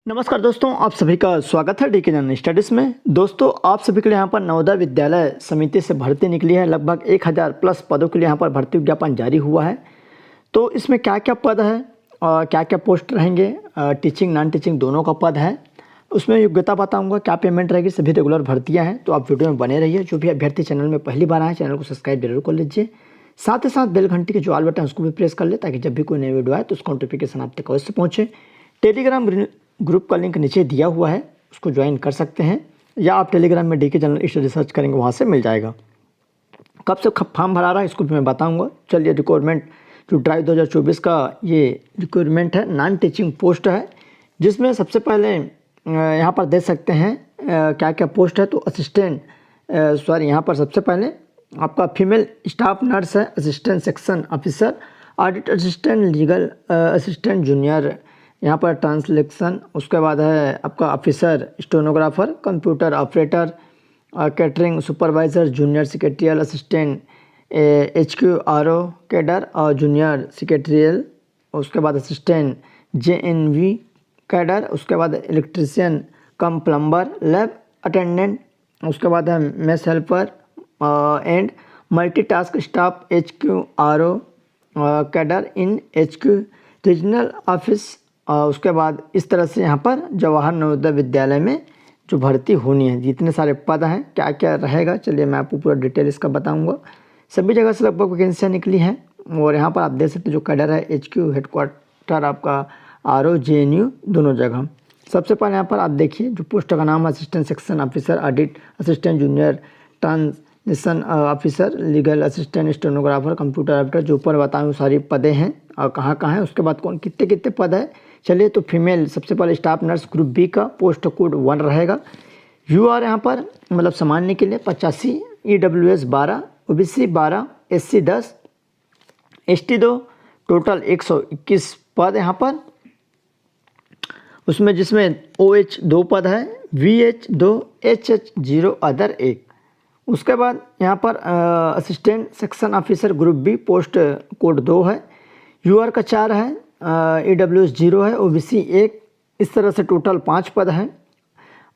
नमस्कार दोस्तों, आप सभी का स्वागत है डीके जनरल स्टडीज़ में। दोस्तों, आप सभी के लिए यहाँ पर नवोदय विद्यालय समिति से भर्ती निकली है। लगभग 1000 प्लस पदों के लिए यहाँ पर भर्ती विज्ञापन जारी हुआ है। तो इसमें क्या क्या पद है और क्या क्या पोस्ट रहेंगे, टीचिंग नॉन टीचिंग दोनों का पद है। उसमें योग्यता बताऊँगा, क्या पेमेंट रहेगी, सभी रेगुलर भर्तियाँ हैं। तो आप वीडियो में बने रहिए। जो भी अभ्यर्थी चैनल में पहली बार आए, चैनल को सब्सक्राइब जरूर कर लीजिए। साथ ही साथ बेल घंटी के जो ऑल बटन उसको भी प्रेस कर ले, ताकि जब भी कोई नई वीडियो आए तो उसका नोटिफिकेशन आप तक अवश्य पहुँचे। टेलीग्राम ग्रुप का लिंक नीचे दिया हुआ है, उसको ज्वाइन कर सकते हैं, या आप टेलीग्राम में डीके जनरल स्टडी सर्च करेंगे, वहाँ से मिल जाएगा। कब से फॉर्म भरा रहा है इसको भी मैं बताऊंगा। चलिए, रिक्वायरमेंट जो ड्राइव 2024 का ये रिक्वायरमेंट है, नॉन टीचिंग पोस्ट है, जिसमें सबसे पहले यहाँ पर देख सकते हैं क्या क्या पोस्ट है। तो असिस्टेंट यहाँ पर सबसे पहले आपका फीमेल स्टाफ नर्स है, assistant section officer, audit assistant, legal assistant junior, यहाँ पर ट्रांसलेशन। उसके बाद है आपका officer, stenographer, computer operator, catering supervisor, junior secretarial assistant, HQRO cadre और जूनियर सेक्रेटरियल। उसके बाद असिस्टेंट JNV कैडर। उसके बाद इलेक्ट्रीशियन कम प्लम्बर, लैब अटेंडेंट। उसके बाद है mess helper and multitask staff HQRO cadre in HQ regional office. उसके बाद इस तरह से यहाँ पर जवाहर नवोदय विद्यालय में जो भर्ती होनी है, जितने सारे पद हैं, क्या क्या रहेगा, चलिए मैं आपको पूरा डिटेल इसका बताऊंगा। सभी जगह से लगभग वैकेंसियाँ निकली हैं। और यहाँ पर आप देख सकते हैं जो कैडर है, HQ हेडक्वार्टर आपका RO JNU दोनों जगह। सबसे पहले यहाँ पर आप देखिए जो पोस्ट का नाम है, assistant section officer, audit assistant junior, translation officer, legal assistant, stenographer, computer operator. जो ऊपर बताऊँ सारी पदें हैं और कहाँ कहाँ है। उसके बाद कौन कितने कितने पद है, चलिए। तो फीमेल सबसे पहले स्टाफ नर्स ग्रुप B का पोस्ट कोड 1 रहेगा। UR यहाँ पर मतलब सामान्य के लिए 85, EWS 12, OBC 12, SC 10, ST 2, total 121 पद यहाँ पर। उसमें जिसमें OH 2 पद है, VH 2, HH 0, अदर 1। उसके बाद यहाँ पर assistant section officer group B post code 2 है, UR का 4 है, EWS 0 है, OBC 1। इस तरह से टोटल 5 पद हैं।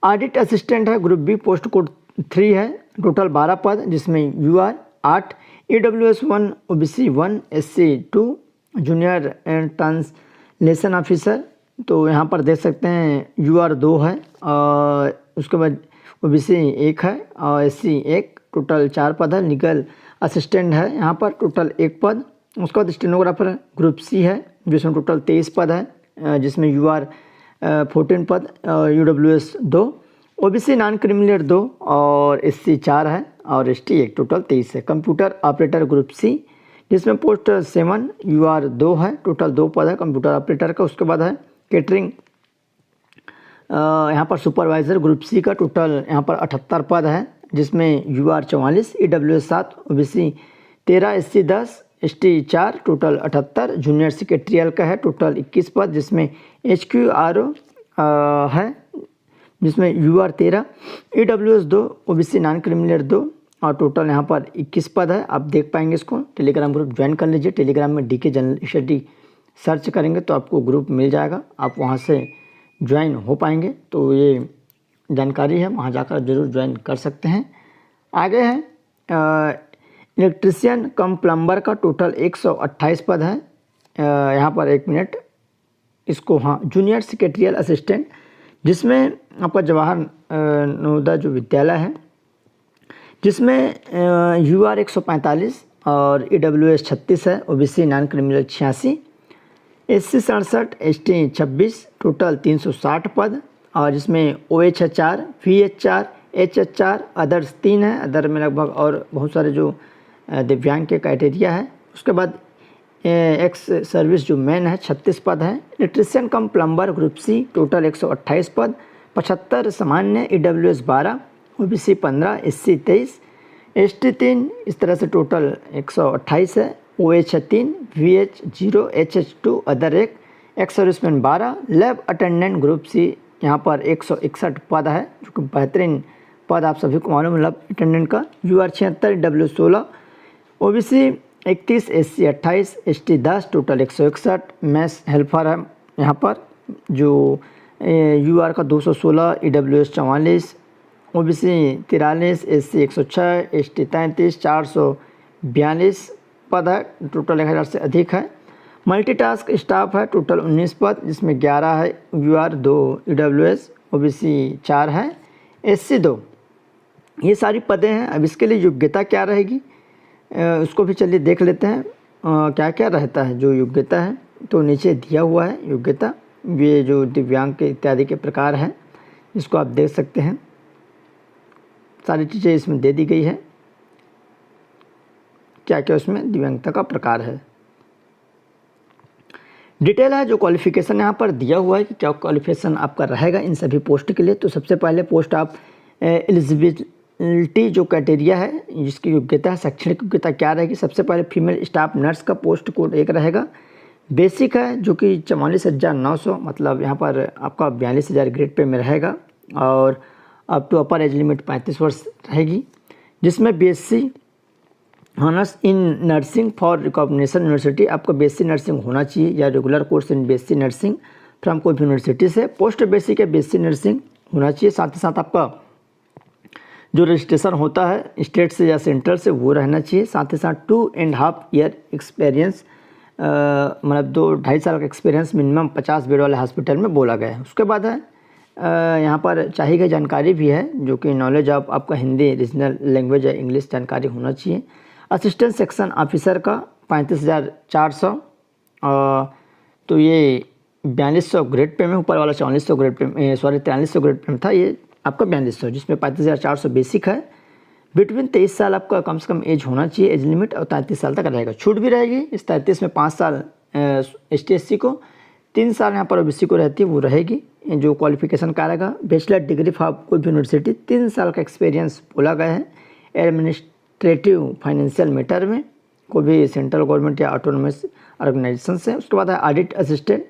ऑडिट असिस्टेंट है ग्रुप B पोस्ट कोड 3 है, टोटल 12 पद, जिसमें UR 8, EWS 1, OBC 1, SC 2, junior and translation officer. तो यहाँ पर देख सकते हैं UR 2 है और उसके बाद OBC 1 है और SC 1, टोटल 4 पद है। लीगल असिस्टेंट है यहाँ पर, टोटल 1 पद। उसके बाद स्टेनोग्राफर ग्रुप C है, जिसमें टोटल 23 पद है, जिसमें UR 14 पद, UWS 2, OBC नॉन क्रिमिनल 2 और SC 4 है और ST 1, टोटल 23 है। कंप्यूटर ऑपरेटर ग्रुप C, जिसमें पोस्ट 7, UR 2 है, टोटल 2 पद है कंप्यूटर ऑपरेटर का। उसके बाद है कैटरिंग यहाँ पर सुपरवाइज़र ग्रुप C का, टोटल यहाँ पर 78 पद है, जिसमें UR 44, EWS 7, OBC 13, SC 10, ST 4, total 78। Junior secretarial का है, टोटल 21 पद, जिसमें HQRO है, जिसमें UR 13, EWS 2, OBC non criminal 2 और टोटल यहाँ पर 21 पद है। आप देख पाएंगे इसको। टेलीग्राम ग्रुप ज्वाइन कर लीजिए। टेलीग्राम में डीके जनरल स्टडी सर्च करेंगे तो आपको ग्रुप मिल जाएगा, आप वहाँ से ज्वाइन हो पाएंगे। तो ये जानकारी है, वहाँ जाकर जरूर ज्वाइन कर सकते हैं। आगे है इलेक्ट्रीशियन कम प्लम्बर का, टोटल 128 पद है। यहाँ पर 1 मिनट इसको, हाँ, जूनियर सेक्रेटरियल असिस्टेंट, जिसमें आपका जवाहर नवोदय जो विद्यालय है, जिसमें UR 145 और EWS 36 है, OBC non criminal 86, SC 67, ST 26, total 360 पद और जिसमें OH 4, VH 4, HH 4, अदर्स 3 है। अदर में लगभग और बहुत सारे जो दिव्यांग के क्राइटेरिया है। उसके बाद एक्स सर्विस जो मेन है 36 पद है। इलेक्ट्रीशियन कम प्लम्बर ग्रुप C, टोटल 128 पद, 75 सामान्य, EWS 12, OBC 15, SC 23, ST 3। इस तरह से टोटल 128 है। OH 3, VH 0, HH 2, other 1, ex serviceman 12। Lab attendant group C, यहाँ पर 161 पद है, जो कि बेहतरीन पद आप सभी को मालूम है लैब अटेंडेंट का। UR 76, EWS 16, OBC 31, SC 28, ST 10, total 161। Maths helper है यहाँ पर, जो UR का 216, EWS 44, OBC 43, SC 106, ST 33, 442 पद है, टोटल 1000 से अधिक है। मल्टीटास्क स्टाफ है, टोटल 19 पद, जिसमें 11 है UR, 2 EWS, OBC 4 है, SC 2। ये सारी पदें हैं। अब इसके लिए योग्यता क्या रहेगी उसको भी चलिए देख लेते हैं क्या क्या रहता है जो योग्यता है। तो नीचे दिया हुआ है योग्यता, ये जो दिव्यांग के इत्यादि के प्रकार हैं इसको आप देख सकते हैं, सारी चीज़ें इसमें दे दी गई है, क्या क्या उसमें दिव्यांगता का प्रकार है। डिटेल है जो क्वालिफिकेशन यहाँ पर दिया हुआ है कि क्या क्वालिफिकेशन आपका रहेगा इन सभी पोस्ट के लिए। तो सबसे पहले पोस्ट आप एलिजिबिलिटी जो क्राइटेरिया है जिसकी योग्यता है, शैक्षणिक योग्यता क्या रहेगी। सबसे पहले फीमेल स्टाफ नर्स का पोस्ट कोड 1 रहेगा। बेसिक है जो कि 44,900, मतलब यहाँ पर आपका 42,000 ग्रेड पे में रहेगा। और up to upper age limit 35 वर्ष रहेगी, जिसमें BSc honours in nursing for recognition university, आपको BSc नर्सिंग होना चाहिए या regular course in BSc nursing from कोई भी यूनिवर्सिटी से। पोस्ट बेसिक है BSc नर्सिंग होना चाहिए। साथ ही साथ आपका जो रजिस्ट्रेशन होता है स्टेट से या सेंट्रल से वो रहना चाहिए। साथ ही साथ 2.5 ईयर एक्सपीरियंस, मतलब 2-2.5 साल का एक्सपीरियंस मिनिमम 50 बेड वाले हॉस्पिटल में बोला गया है। उसके बाद है यहाँ पर चाहिए गई जानकारी भी है जो कि नॉलेज ऑफ आपका हिंदी रीजनल लैंग्वेज या इंग्लिश जानकारी होना चाहिए। असिस्टेंट सेक्शन ऑफिसर का 35,400, तो ये 4200 ग्रेड पे में, ऊपर वाला 4400 ग्रेड पे में, 4300 ग्रेड पे में था, ये आपका 4200, जिसमें 35,400 बेसिक है। बिटवीन 23 साल आपका कम से कम एज होना चाहिए एज लिमिट, और 33 साल तक रहेगा। छूट भी रहेगी इस 33 में 5 साल ST/SC को, 3 साल यहाँ पर OBC को रहती है, वो रहेगी। जो क्वालिफिकेशन का रहेगा बैचलर डिग्री फॉर कोई भी यूनिवर्सिटी, 3 साल का एक्सपीरियंस बोला गया है। एडमिनिस्ट्रेटिव फाइनेंशियल मैटर में कोई भी सेंट्रल गवर्नमेंट या ऑटोनोमस ऑर्गेनाइजेशन से। उसके बाद है ऑडिट असिस्टेंट,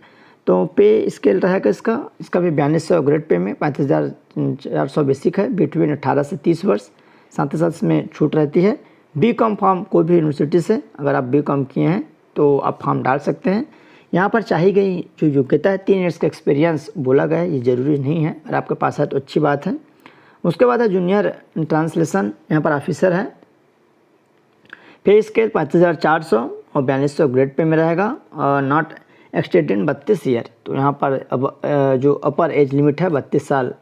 तो पे स्केल रहेगा इसका भी 4200 ग्रेड पे में, 35,400 बेसिक है, बिटवीन 18 से 30 वर्ष। साथ ही साथ इसमें छूट रहती है। BCom फॉर्म कोई भी यूनिवर्सिटी से, अगर आप BCom किए हैं तो आप फॉर्म डाल सकते हैं। यहाँ पर चाहिए गई जो योग्यता है 3 ईयर्स का एक्सपीरियंस बोला गया है, ये ज़रूरी नहीं है, अगर आपके पास है तो अच्छी बात है। उसके बाद है जूनियर ट्रांसलेशन, यहाँ पर ऑफिसर है। पे स्केल 35,400 और 4200 ग्रेड पे में रहेगा, और नॉट एक्सटेंडेड 32 ईयर। तो यहाँ पर अब जो अपर एज लिमिट है 32 साल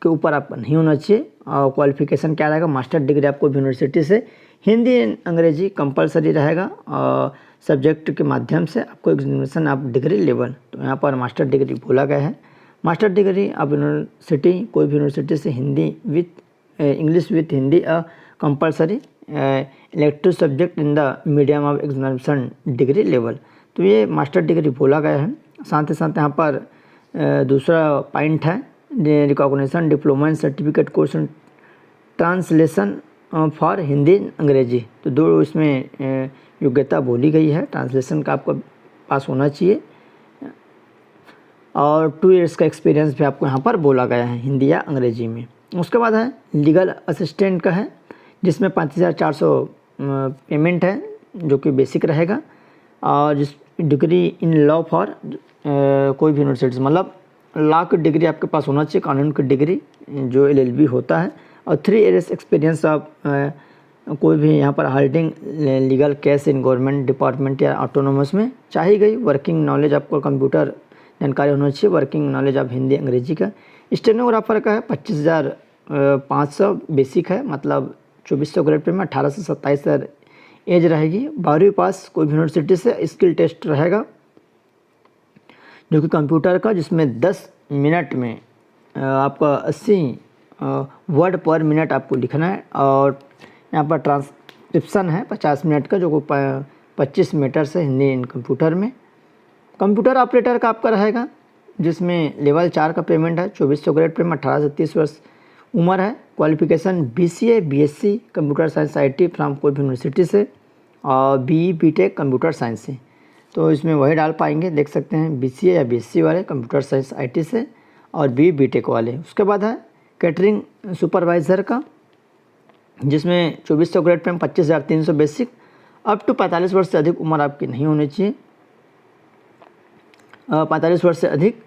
के ऊपर आपका नहीं होना चाहिए। और क्वालिफिकेशन क्या रहेगा, मास्टर डिग्री आपको यूनिवर्सिटी से, हिंदी अंग्रेजी कंपलसरी रहेगा, और सब्जेक्ट के माध्यम से आपको एग्जामिनेशन आप डिग्री लेवल, तो यहाँ पर मास्टर डिग्री बोला गया है। मास्टर डिग्री आप यूनिवर्सिटी कोई भी यूनिवर्सिटी से Hindi with English with Hindi compulsory elective subject in the medium of examination degree level, तो ये मास्टर डिग्री बोला गया है। साथ ही साथ यहाँ पर दूसरा पॉइंट है recognition diploma in certificate course translation for Hindi अंग्रेजी, तो 2 इसमें योग्यता बोली गई है। ट्रांसलेशन का आपको पास होना चाहिए, और 2 ईयर्स का एक्सपीरियंस भी आपको यहाँ पर बोला गया है हिंदी या अंग्रेजी में। उसके बाद है लीगल असिस्टेंट का है, जिसमें 35,400 पेमेंट है जो कि बेसिक रहेगा, और जिस डिग्री इन लॉ फॉर कोई भी यूनिवर्सिटी, मतलब लॉ की डिग्री आपके पास होना चाहिए, कानून की डिग्री जो LLB होता है, और 3 ईयर्स एक्सपीरियंस ऑफ कोई भी यहाँ पर holding legal case in government department या ऑटोनोमस में चाहिए गई। वर्किंग नॉलेज आपको कंप्यूटर जानकारी होना चाहिए, वर्किंग नॉलेज ऑफ हिंदी अंग्रेजी का। स्टेनोग्राफर का है 25,500 बेसिक है, मतलब 2400 ग्रेड पे में, 18 से 27 एज रहेगी। 12वीं पास कोई भी यूनिवर्सिटी से। स्किल टेस्ट रहेगा जो कि कंप्यूटर का, जिसमें 10 मिनट में आपका 80 वर्ड पर मिनट आपको लिखना है, और यहाँ पर ट्रांसक्रिप्शन है 50 मिनट का, जो कि 25 मीटर से हिंदी इन कंप्यूटर में। कंप्यूटर ऑपरेटर का आपका रहेगा, जिसमें लेवल 4 का पेमेंट है, 2400 ग्रेड पे में, 18 से 30 वर्ष उम्र है। Qualification BCA BSc computer science IT from कोई भी यूनिवर्सिटी से, और BE BTech कंप्यूटर साइंस से, तो इसमें वही डाल पाएंगे, देख सकते हैं BCA या BSc वाले कंप्यूटर साइंस IT से, और BE BTech वाले। उसके बाद है कैटरिंग सुपरवाइज़र का, जिसमें 2400 ग्रेड पे में, 25,300 बेसिक, अप टू 45 वर्ष से अधिक उम्र आपकी नहीं होनी चाहिए, 45 वर्ष से अधिक,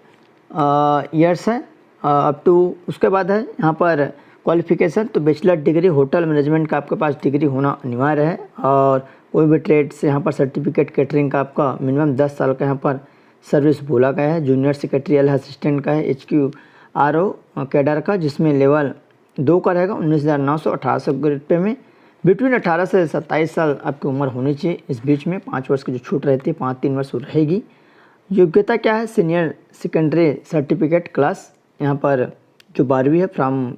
ईयर्स है अप टू। उसके बाद है यहाँ पर क्वालिफिकेशन, तो बैचलर डिग्री होटल मैनेजमेंट का आपके पास डिग्री होना अनिवार्य है। और कोई भी ट्रेड से यहाँ पर सर्टिफिकेट कैटरिंग का आपका मिनिमम 10 साल का यहाँ पर सर्विस बोला गया है। जूनियर सेक्रेटरियल असिस्टेंट का है, HQRO कैडर का, जिसमें लेवल 2 का रहेगा, 19,900 1800 ग्रेड पे में। बिटवीन 18 से 27 साल आपकी उम्र होनी चाहिए। इस बीच में 5 वर्ष की जो छूट रहती है 5-3 वर्ष रहेगी। योग्यता क्या है? सीनियर सेकेंडरी सर्टिफिकेट क्लास, यहाँ पर जो 12वीं है फ्रॉम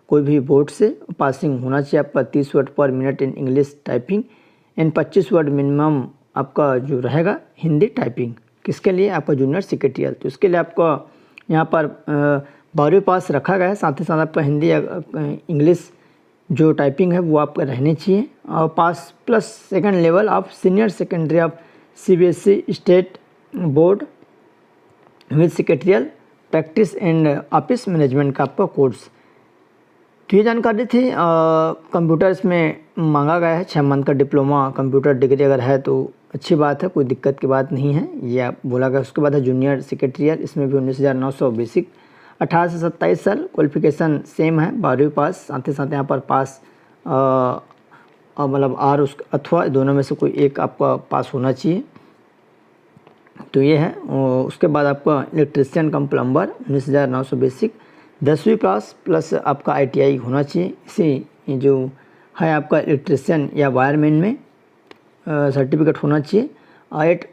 कोई भी बोर्ड से पासिंग होना चाहिए आपका। 30 वर्ड पर minute in English typing and 25 word minimum आपका जो रहेगा हिंदी टाइपिंग। किसके लिए? आपका जूनियर सेक्रेटरियल। तो इसके लिए आपका यहाँ पर 12वीं पास रखा गया है। साथ ही साथ आपका हिंदी इंग्लिश जो टाइपिंग है वो आपका रहनी चाहिए। और pass plus second level of senior secondary of CBSE state board with secretarial practice and office management का आपका कोर्स। तो ये जानकारी थी। कंप्यूटर इसमें मांगा गया है। 6 मंथ का डिप्लोमा कंप्यूटर डिग्री अगर है तो अच्छी बात है, कोई दिक्कत की बात नहीं है, ये आप बोला गया। उसके बाद है जूनियर सेक्रेटरियल, इसमें भी 19,900 बेसिक, 18 से 27 साल, क्वालिफिकेशन सेम है 12वीं पास। साथ ही साथ यहाँ पर पास मतलब आर उस अथवा दोनों में से कोई एक आपका पास होना चाहिए। तो ये है। उसके बाद आपका इलेक्ट्रिशियन कम प्लम्बर 19,900 बेसिक, 10वीं पास प्लस आपका ITI होना चाहिए। इसी जो है आपका इलेक्ट्रिशियन या वायरमैन में सर्टिफिकेट होना चाहिए।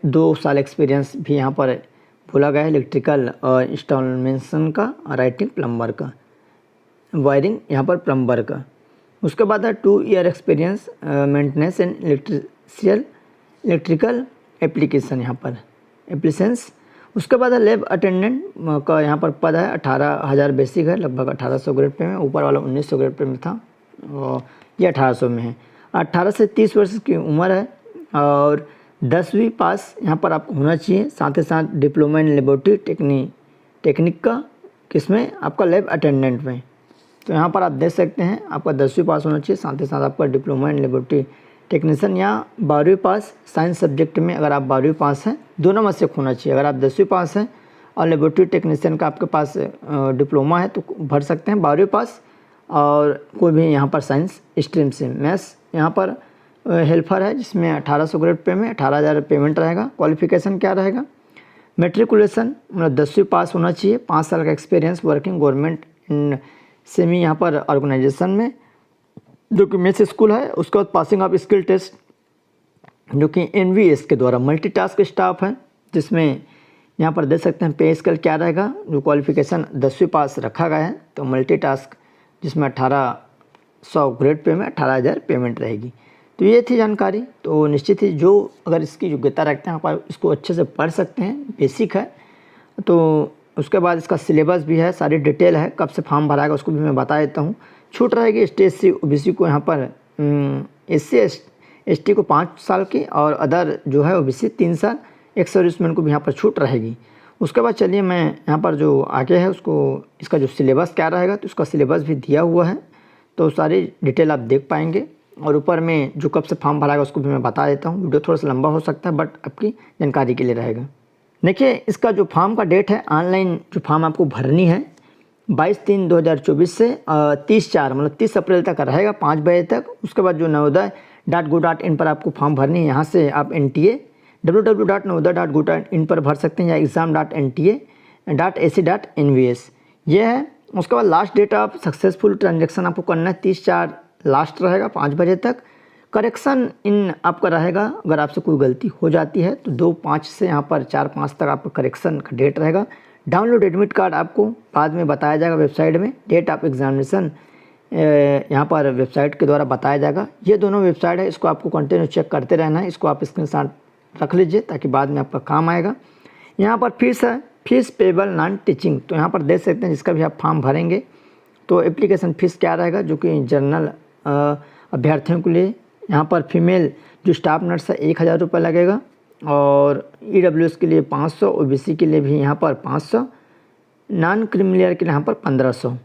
2 साल एक्सपीरियंस भी यहाँ पर बोला गया है। इलेक्ट्रिकल और इंस्टॉलेशन का, राइटिंग प्लम्बर का, वायरिंग यहाँ पर प्लम्बर का। उसके बाद है 2 year experience maintenance and electrical application, यहाँ पर एप्लीकेशंस। उसके बाद है लैब अटेंडेंट का यहाँ पर पद है। 18,000 बेसिक है, लगभग 1800 ग्रेड पे में। ऊपर वाला 1900 ग्रेड पे में था और ये 1800 में है। 18 से 30 वर्ष की उम्र है और 10वीं पास यहाँ पर आपको होना चाहिए। साथ ही साथ डिप्लोमा इन लेबोरेटरी टेक्निक का, किसमें? आपका लैब अटेंडेंट में। तो यहाँ पर आप देख सकते हैं आपका 10वीं पास होना चाहिए। साथ ही साथ आपका डिप्लोमा इन लेबोरेटरी टेक्नीशियन या 12वीं पास साइंस सब्जेक्ट में, अगर आप 12वीं पास हैं, दोनों में से होना चाहिए। अगर आप 10वीं पास हैं और लेबोरेटरी टेक्नीशियन का आपके पास डिप्लोमा है तो भर सकते हैं 12वीं पास। और कोई भी यहाँ पर साइंस स्ट्रीम से। मैथ्स यहाँ पर हेल्पर है, जिसमें 1800 ग्रेड पे में 18,000 पेमेंट रहेगा। क्वालिफिकेशन क्या रहेगा? मेट्रिकुलेशन मतलब 10वीं पास होना चाहिए। 5 साल का experience working government in semi यहाँ पर ऑर्गेनाइजेशन में, जो कि मेस स्कूल है। उसके बाद पासिंग ऑफ स्किल टेस्ट, जो कि NVS के द्वारा मल्टीटास्क स्टाफ है, जिसमें यहाँ पर देख सकते हैं पे स्केल क्या रहेगा। जो क्वालिफिकेशन 10वीं पास रखा गया है, तो मल्टीटास्क जिसमें 1800 ग्रेड पे में 18,000 पेमेंट रहेगी। तो ये थी जानकारी। तो निश्चित ही जो अगर इसकी योग्यता रखते हैं आप इसको अच्छे से पढ़ सकते हैं, बेसिक है। तो उसके बाद इसका सिलेबस भी है, सारी डिटेल है, कब से फॉर्म भराएगा उसको भी मैं बता देता हूँ। छूट रहेगी ST/SC OBC को यहाँ पर SC/ST को 5 साल की, और अदर जो है OBC 3 साल, एक्स सर्विसमैन को भी यहाँ पर छूट रहेगी। उसके बाद चलिए मैं यहाँ पर जो आगे है उसको, इसका जो सिलेबस क्या रहेगा, तो इसका सिलेबस भी दिया हुआ है, तो सारी डिटेल आप देख पाएंगे। और ऊपर में जो कब से फॉर्म भराएगा उसको भी मैं बता देता हूँ। वीडियो थोड़ा सा लंबा हो सकता है, बट आपकी जानकारी के लिए रहेगा। देखिए, इसका जो फॉर्म का डेट है, ऑनलाइन जो फॉर्म आपको भरनी है 22/3/2024 से 30/4 मतलब 30 अप्रैल तक रहेगा, 5 बजे तक। उसके बाद जो navodaya.go.in पर आपको फॉर्म भरनी है, यहाँ से आप NTA www.navodaya.go.in पर भर सकते हैं, या exam.nta.ac.nvs ये है। उसके बाद last date of successful transaction आपको करना है 30/4 लास्ट रहेगा, 5 बजे तक। करेक्शन इन आपका रहेगा, अगर आपसे कोई गलती हो जाती है तो 2/5 से यहाँ पर 4/5 तक आपका करेक्शन का डेट रहेगा। डाउनलोड एडमिट कार्ड आपको बाद में बताया जाएगा वेबसाइट में। डेट ऑफ एग्जामिनेशन यहाँ पर वेबसाइट के द्वारा बताया जाएगा। ये दोनों वेबसाइट है, इसको आपको कंटिन्यू चेक करते रहना है। इसको आप स्क्रीनशॉट रख लीजिए ताकि बाद में आपका काम आएगा। यहाँ पर फीस है, फीस पेबल नॉन टीचिंग, तो यहाँ पर देख सकते हैं जिसका भी आप फॉर्म भरेंगे तो एप्लीकेशन फ़ीस क्या रहेगा, जो कि जनरल अभ्यर्थियों के लिए यहाँ पर फीमेल जो स्टाफ नर्स है 1,000 रुपये लगेगा, और EWS के लिए 500, OBC के लिए भी यहाँ पर 500, नॉन क्रिमिलियर के लिए यहाँ पर 1500।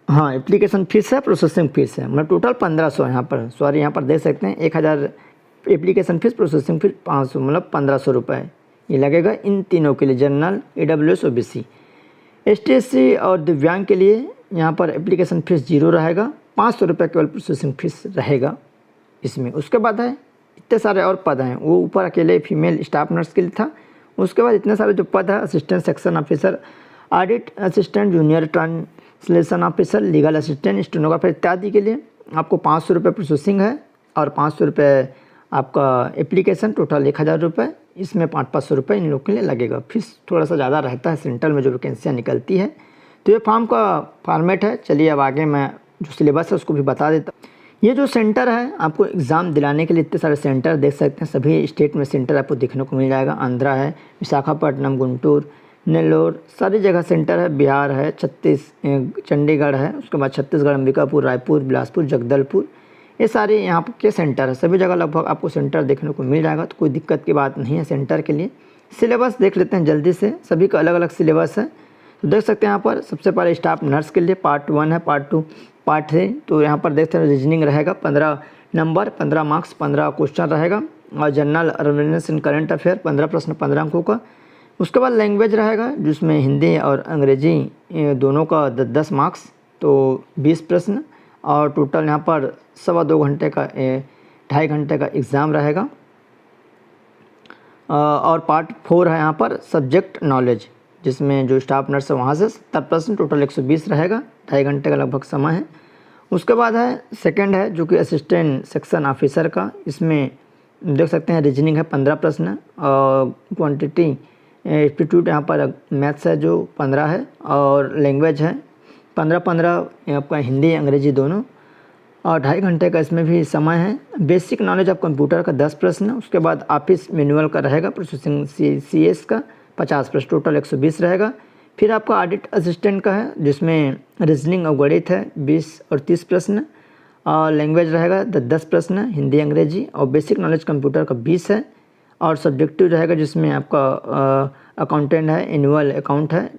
हाँ, एप्लीकेशन फ़ीस है, प्रोसेसिंग फ़ीस है, मतलब टोटल 1500 यहाँ पर। सॉरी, यहाँ पर देख सकते हैं 1,000 एप्लीकेशन फ़ीस, प्रोसेसिंग फ़ीस 500, मतलब 1500 रुपये ये लगेगा इन तीनों के लिए, जनरल, EWS, OBC। ST/SC और दिव्यांग के लिए यहाँ पर एप्लीकेशन फ़ीस 0 रहेगा, 500 रुपये केवल प्रोसेसिंग फ़ीस रहेगा इसमें। उसके बाद है इतने सारे और पद हैं, वो ऊपर अकेले फीमेल स्टाफ नर्स के लिए था। उसके बाद इतने सारे जो पद है, assistant section officer, audit assistant, junior translation officer, legal assistant, stenographer इत्यादि के लिए आपको 500 रुपये प्रोसेसिंग है और 500 रुपये आपका एप्लीकेशन, टोटल 1000 रुपये। इसमें 500 रुपये इन लोग के लिए लगेगा। फीस थोड़ा सा ज़्यादा रहता है सेंट्रल में जो वैकेंसियाँ निकलती है। तो ये फॉर्म का फॉर्मेट है। चलिए अब आगे मैं जो सिलेबस है उसको भी बता देता हूँ। ये जो सेंटर है आपको एग्ज़ाम दिलाने के लिए इतने सारे सेंटर देख सकते हैं, सभी स्टेट में सेंटर आपको देखने को मिल जाएगा। आंध्रा है, विशाखापट्टनम, गुंटूर, नेल्लोर, सारी जगह सेंटर है। बिहार है, चंडीगढ़ है, उसके बाद छत्तीसगढ़, अंबिकापुर, रायपुर, बिलासपुर, जगदलपुर, ये सारे यहाँ के सेंटर है। सभी जगह लगभग आपको सेंटर देखने को मिल जाएगा, तो कोई दिक्कत की बात नहीं है सेंटर के लिए। सिलेबस देख लेते हैं जल्दी से, सभी का अलग अलग सिलेबस है। तो देख सकते हैं यहाँ पर सबसे पहले स्टाफ नर्स के लिए पार्ट 1 है, पार्ट 2, पार्ट 3। तो यहाँ पर देखते हैं रीजनिंग रहेगा 15 नंबर, 15 मार्क्स, 15 क्वेश्चन रहेगा। और general awareness in current affair 15 प्रश्न, 15 अंकों का। उसके बाद लैंग्वेज रहेगा जिसमें हिंदी और अंग्रेजी दोनों का 10 मार्क्स, तो 20 प्रश्न। और टोटल यहाँ पर 2.25 घंटे का 2.5 घंटे का एग्ज़ाम रहेगा। और पार्ट 4 है यहाँ पर सब्जेक्ट नॉलेज, जिसमें जो स्टाफ नर्स है वहाँ से 70 प्रश्न, टोटल 120 रहेगा, 2.5 घंटे का लगभग समय है। उसके बाद है सेकंड है जो कि असिस्टेंट सेक्शन ऑफिसर का। इसमें देख सकते हैं रीजनिंग है 15 प्रश्न और क्वांटिटी एप्टीट्यूड यहाँ पर मैथ्स है जो 15 है, और लैंग्वेज है 15 आपका हिंदी अंग्रेजी दोनों, और 2.5 घंटे का इसमें भी समय है। बेसिक नॉलेज ऑफ कंप्यूटर का 10 प्रश्न। उसके बाद ऑफिस मैनुअल का रहेगा, प्रोसेसिंग CS का 50 प्रश्न, टोटल 120 रहेगा। फिर आपका ऑडिट असिस्टेंट का है जिसमें रीजनिंग और गणित है 20 और 30 प्रश्न, और लैंग्वेज रहेगा 10 प्रश्न, हिंदी अंग्रेजी, और बेसिक नॉलेज कंप्यूटर का 20 है। और सब्जेक्टिव रहेगा जिसमें आपका अकाउंटेंट है, एनुअल अकाउंट है,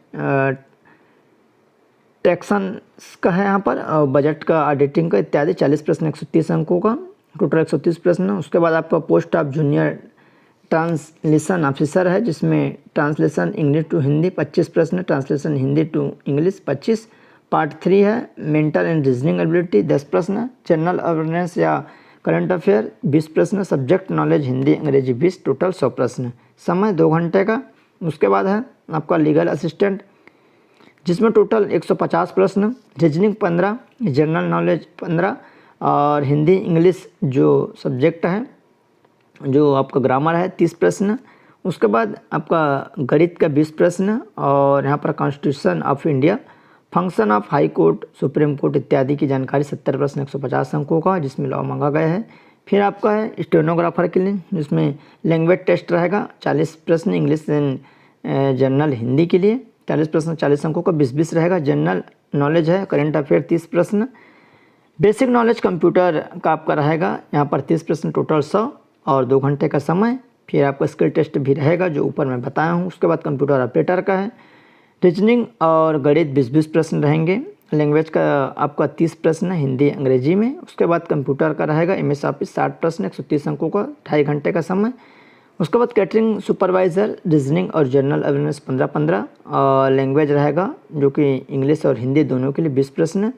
टैक्सन का है यहाँ पर, बजट का, ऑडिटिंग का इत्यादि 40 प्रश्न, 130 अंकों का, टोटल 130 प्रश्न। उसके बाद आपका post of junior translation officer है जिसमें ट्रांसलेशन इंग्लिश टू हिंदी 25 प्रश्न, translation Hindi to English 25। Part 3 है मेंटल एंड रीजनिंग एबिलिटी 10 प्रश्न, जनरल अवेयरनेस या करंट अफेयर 20 प्रश्न, सब्जेक्ट नॉलेज हिंदी अंग्रेजी 20, टोटल 100 प्रश्न, समय 2 घंटे का। उसके बाद है आपका लीगल असिस्टेंट जिसमें टोटल 150 प्रश्न, रीजनिंग 15, जनरल नॉलेज 15, और हिंदी इंग्लिश जो सब्जेक्ट है, जो आपका ग्रामर है 30 प्रश्न। उसके बाद आपका गणित का 20 प्रश्न, और यहाँ पर constitution of India, function of high court, supreme court इत्यादि की जानकारी 70 प्रश्न, 150 अंकों का, जिसमें लॉ मांगा गया है। फिर आपका है स्टेनोग्राफर के लिए जिसमें लैंग्वेज टेस्ट रहेगा 40 प्रश्न, इंग्लिश एंड जनरल हिंदी के लिए 40 प्रश्न, 40 अंकों का, 20-20 रहेगा। जनरल नॉलेज है करंट अफेयर 30 प्रश्न, बेसिक नॉलेज कंप्यूटर का आपका रहेगा यहाँ पर 30 प्रश्न, टोटल 100, और 2 घंटे का समय। फिर आपका स्किल टेस्ट भी रहेगा जो ऊपर मैं बताया हूँ। उसके बाद कंप्यूटर ऑपरेटर का है, रीजनिंग और गणित 20-20 प्रश्न रहेंगे, लैंग्वेज का आपका 30 प्रश्न हिंदी अंग्रेजी में। उसके बाद कंप्यूटर का रहेगा MS ऑफिस 60 प्रश्न, 130 अंकों का, 2.5 घंटे का समय। उसके बाद कैटरिंग सुपरवाइज़र, रीजनिंग और जनरल अवेयरनेस 15-15, और लैंग्वेज रहेगा जो कि इंग्लिश और हिंदी दोनों के लिए 20 प्रश्न,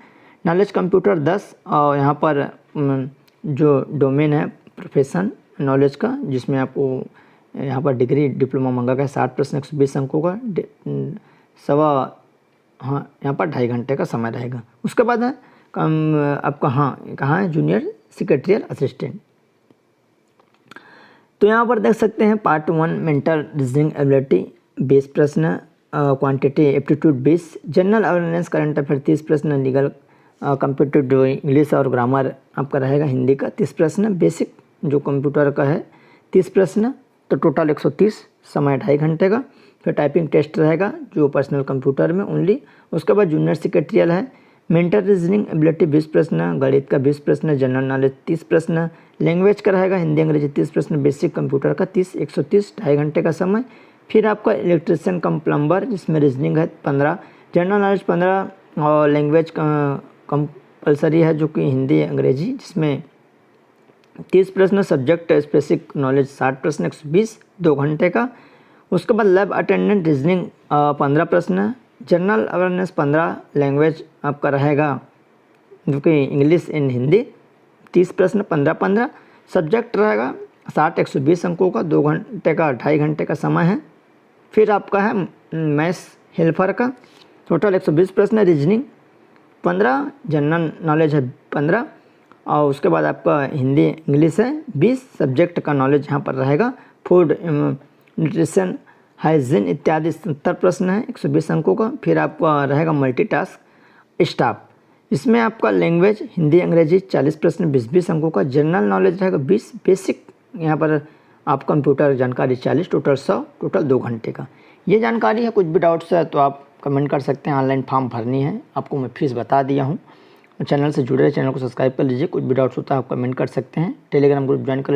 नॉलेज कंप्यूटर 10, और यहाँ पर जो डोमेन है प्रोफेशन नॉलेज का जिसमें आपको यहाँ पर डिग्री डिप्लोमा मांगा गया 60 प्रश्न, 120 अंकों का, यहाँ पर 2.5 घंटे का समय रहेगा। उसके बाद है आपका कहाँ है जूनियर सेक्रेटरियल असिस्टेंट। तो यहाँ पर देख सकते हैं पार्ट 1 मेंटल रीजनिंग एबिलिटी 20 प्रश्न, quantity aptitude 20, general awareness current affair 30 प्रश्न, लीगल कंप्यूटर इंग्लिश और ग्रामर आपका रहेगा हिंदी का 30 प्रश्न, बेसिक जो कंप्यूटर का है 30 प्रश्न, तो टोटल 130, समय 2.5 घंटे का। फिर टाइपिंग टेस्ट रहेगा जो पर्सनल कंप्यूटर में ओनली। उसके बाद जूनियर सेक्रेटरियल है, मेंटल रीजनिंग एबिलिटी 20 प्रश्न, गणित का 20 प्रश्न, जनरल नॉलेज 30 प्रश्न, लैंग्वेज का रहेगा हिंदी अंग्रेजी 30 प्रश्न, बेसिक कंप्यूटर का 30, 130, 2.5 घंटे का समय। फिर आपका इलेक्ट्रिशियन कम प्लम्बर जिसमें रीजनिंग है 15, जनरल नॉलेज 15, और लैंग्वेज कंपल्सरी है जो कि हिंदी अंग्रेजी, जिसमें 30 प्रश्न, सब्जेक्ट स्पेसिफिक नॉलेज 60 प्रश्न, 120, 2 घंटे का। उसके बाद लैब अटेंडेंट रीजनिंग 15 प्रश्न है। जनरल अवेयरनेस 15, लैंग्वेज आपका रहेगा जो कि इंग्लिश एंड हिंदी 30 प्रश्न 15-15। सब्जेक्ट रहेगा 60 120 अंकों का, 2 घंटे का 2.5 घंटे का समय है। फिर आपका है मैथ्स हेल्पर का, टोटल 120 प्रश्न है। रीजनिंग 15, जनरल नॉलेज है 15, और उसके बाद आपका हिंदी इंग्लिश है 20। सब्जेक्ट का नॉलेज यहाँ पर रहेगा। फूड न्यूट्रिशन हाइजीन इत्यादि 70 प्रश्न है 120 अंकों का। फिर आपका रहेगा मल्टीटास्क स्टाफ, इसमें आपका लैंग्वेज हिंदी अंग्रेजी 40 प्रश्न 20-20 अंकों का। जनरल नॉलेज रहेगा 20। बेसिक यहाँ पर आप कंप्यूटर जानकारी 40, टोटल 100, टोटल 2 घंटे का। ये जानकारी है। कुछ भी डाउट्स है तो आप कमेंट कर सकते हैं। ऑनलाइन फॉर्म भरनी है, आपको मैं फीस बता दिया हूँ। चैनल से जुड़े, चैनल को सब्सक्राइब कर लीजिए। कुछ भी डाउट्स होता है आप कमेंट कर सकते हैं। टेलीग्राम ग्रुप ज्वाइन कर